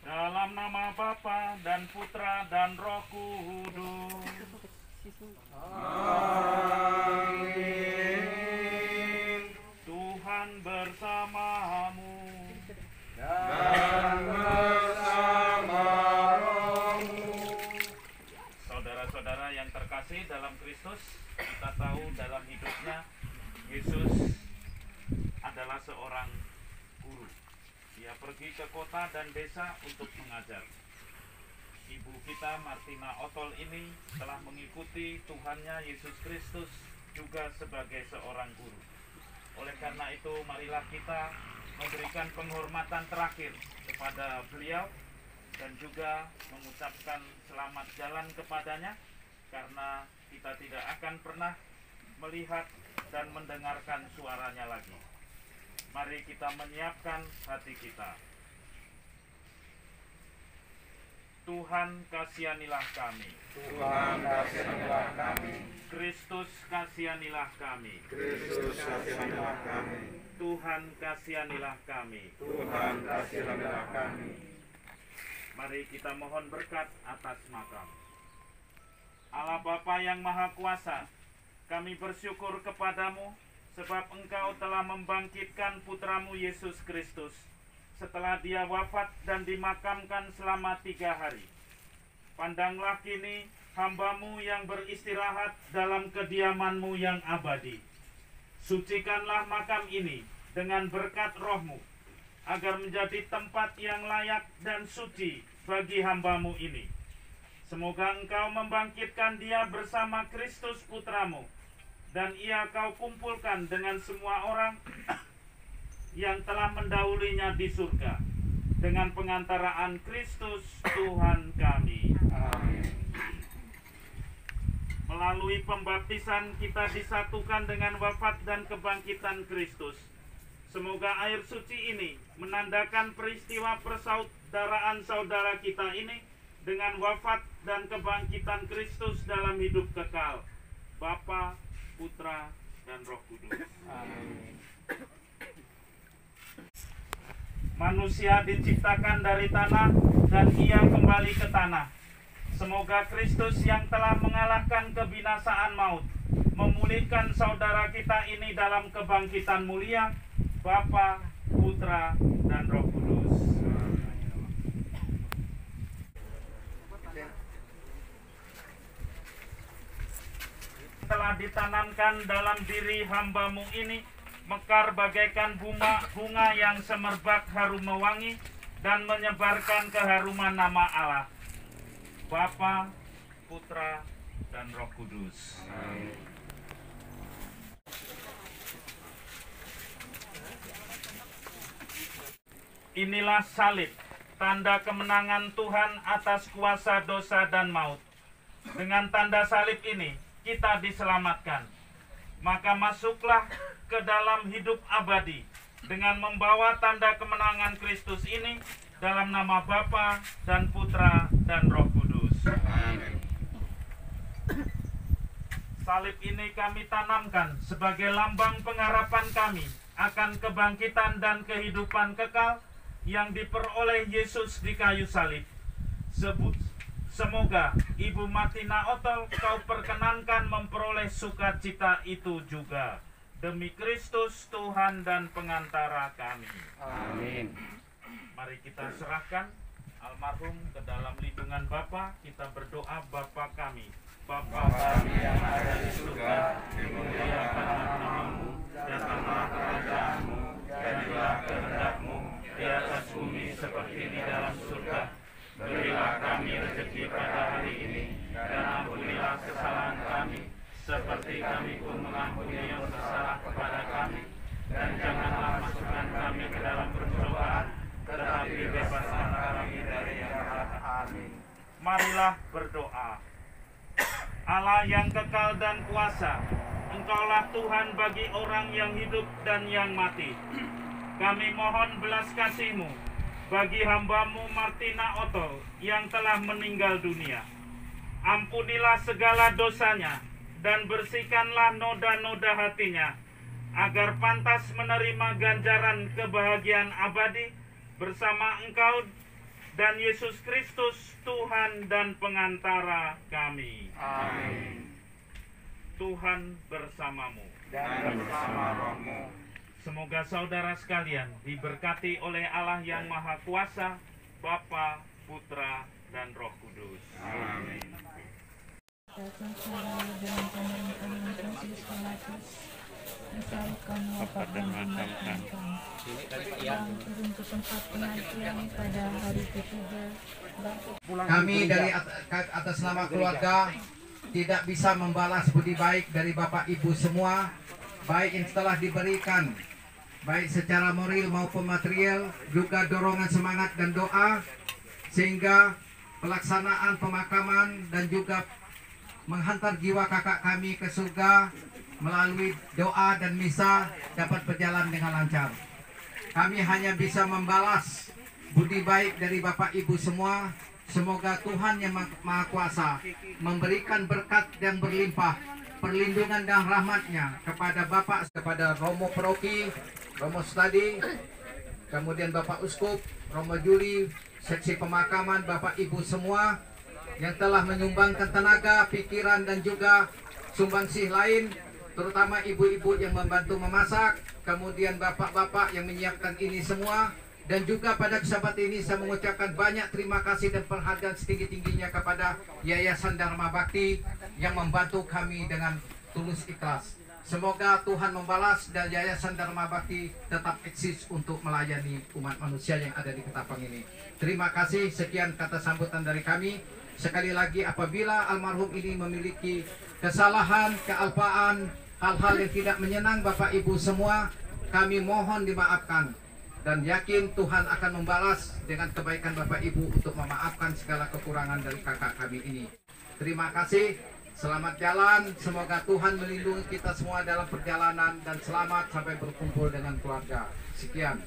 Dalam nama Bapa dan Putra dan Roh Kudus. Amin. Tuhan bersamamu. Dan bersama rohmu. Saudara-saudara yang terkasih dalam Kristus, kita tahu dalam hidupnya Yesus adalah seorang guru. Dia pergi ke kota dan desa untuk mengajar. Ibu kita Martina Otol ini telah mengikuti Tuhannya Yesus Kristus juga sebagai seorang guru. Oleh karena itu, marilah kita memberikan penghormatan terakhir kepada beliau dan juga mengucapkan selamat jalan kepadanya, karena kita tidak akan pernah melihat dan mendengarkan suaranya lagi. Mari kita menyiapkan hati kita. Tuhan, kasihanilah kami. Tuhan, kasihanilah kami. Kristus, kasihanilah kami. Kristus, kasihanilah kami. Tuhan, kasihanilah kami. Tuhan, kasihanilah kami. Mari kita mohon berkat atas makam. Allah Bapa yang Maha Kuasa, kami bersyukur kepadamu sebab Engkau telah membangkitkan putramu Yesus Kristus setelah dia wafat dan dimakamkan selama 3 hari. Pandanglah kini hamba-Mu yang beristirahat dalam kediaman-Mu yang abadi. Sucikanlah makam ini dengan berkat Roh-Mu, agar menjadi tempat yang layak dan suci bagi hamba-Mu ini. Semoga Engkau membangkitkan dia bersama Kristus Putramu, dan ia Kau kumpulkan dengan semua orang yang telah mendahulinya di surga, dengan pengantaraan Kristus Tuhan kami. Amin. Melalui pembaptisan kita disatukan dengan wafat dan kebangkitan Kristus. Semoga air suci ini menandakan peristiwa persaudaraan saudara kita ini dengan wafat dan kebangkitan Kristus dalam hidup kekal, Bapa, Putra, dan Roh Kudus. Amin. Manusia diciptakan dari tanah dan ia kembali ke tanah. Semoga Kristus yang telah mengalahkan kebinasaan maut memulihkan saudara kita ini dalam kebangkitan mulia, Bapa, Putra, dan Roh Kudus. Telah ditanamkan dalam diri hamba-Mu ini mekar bagaikan bunga yang semerbak harum mewangi dan menyebarkan keharuman nama Allah, Bapa, Putra, dan Roh Kudus. Amin. Inilah salib, tanda kemenangan Tuhan atas kuasa dosa dan maut. Dengan tanda salib ini, kita diselamatkan. Maka masuklah ke dalam hidup abadi dengan membawa tanda kemenangan Kristus ini dalam nama Bapa dan Putra dan Roh Kudus. Amin. Salib ini kami tanamkan sebagai lambang pengharapan kami akan kebangkitan dan kehidupan kekal yang diperoleh Yesus di kayu salib. Semoga Ibu Martina Otol Kau perkenankan memperoleh sukacita itu juga. Demi Kristus Tuhan dan pengantara kami. Amin. Mari kita serahkan almarhum ke dalam lindungan Bapa. Kita berdoa. Bapa kami, Bapa kami yang ada di surga, dimuliakan namamu, datanglah kerajaanmu, jadilah kehendak-Mu di atas bumi seperti di dalam surga. Berilah kami rezeki pada hari ini, dan ampunilah kesalahan kami, seperti kami pun mengampuni yang bersalah kepada kami. Dan janganlah masukkan kami ke dalam pencobaan, tetapi bebaskan kami dari yang jahat. Amin. Marilah berdoa. Allah yang kekal dan kuasa, Engkaulah Tuhan bagi orang yang hidup dan yang mati. Kami mohon belas kasih-Mu bagi hamba-Mu Martina Otto yang telah meninggal dunia. Ampunilah segala dosanya dan bersihkanlah noda-noda hatinya, agar pantas menerima ganjaran kebahagiaan abadi bersama Engkau dan Yesus Kristus, Tuhan dan pengantara kami. Amin. Tuhan bersamamu. Dan bersama rohmu. Semoga saudara sekalian diberkati oleh Allah yang Maha Kuasa, Bapa, Putra, dan Roh Kudus. Amin. Bapak dan makamkan turun ke tempat penantian pada hari ketiga. Kami dari atas nama keluarga tidak bisa membalas budi baik dari Bapak Ibu semua, baik yang telah diberikan, baik secara moral maupun material, juga dorongan semangat dan doa, sehingga pelaksanaan pemakaman dan juga menghantar jiwa kakak kami ke surga melalui doa dan misa dapat berjalan dengan lancar. Kami hanya bisa membalas budi baik dari Bapak Ibu semua. Semoga Tuhan yang Maha Kuasa memberikan berkat yang berlimpah, perlindungan dan rahmat-Nya kepada Bapak, kepada Romo Paroki, Romo Stadi, kemudian Bapak Uskup, Romo Juli, seksi pemakaman, Bapak Ibu semua yang telah menyumbangkan tenaga, pikiran dan juga sumbangsih lain, terutama ibu-ibu yang membantu memasak, kemudian bapak-bapak yang menyiapkan ini semua. Dan juga pada kesempatan ini saya mengucapkan banyak terima kasih dan penghargaan setinggi-tingginya kepada Yayasan Dharma Bakti yang membantu kami dengan tulus ikhlas. Semoga Tuhan membalas dan Yayasan Dharma Bakti tetap eksis untuk melayani umat manusia yang ada di Ketapang ini. Terima kasih, sekian kata sambutan dari kami. Sekali lagi, apabila almarhum ini memiliki kesalahan, kealpaan, hal-hal yang tidak menyenang Bapak Ibu semua, kami mohon dimaafkan. Dan yakin Tuhan akan membalas dengan kebaikan Bapak Ibu untuk memaafkan segala kekurangan dari kakak kami ini. Terima kasih, selamat jalan, semoga Tuhan melindungi kita semua dalam perjalanan dan selamat sampai berkumpul dengan keluarga. Sekian.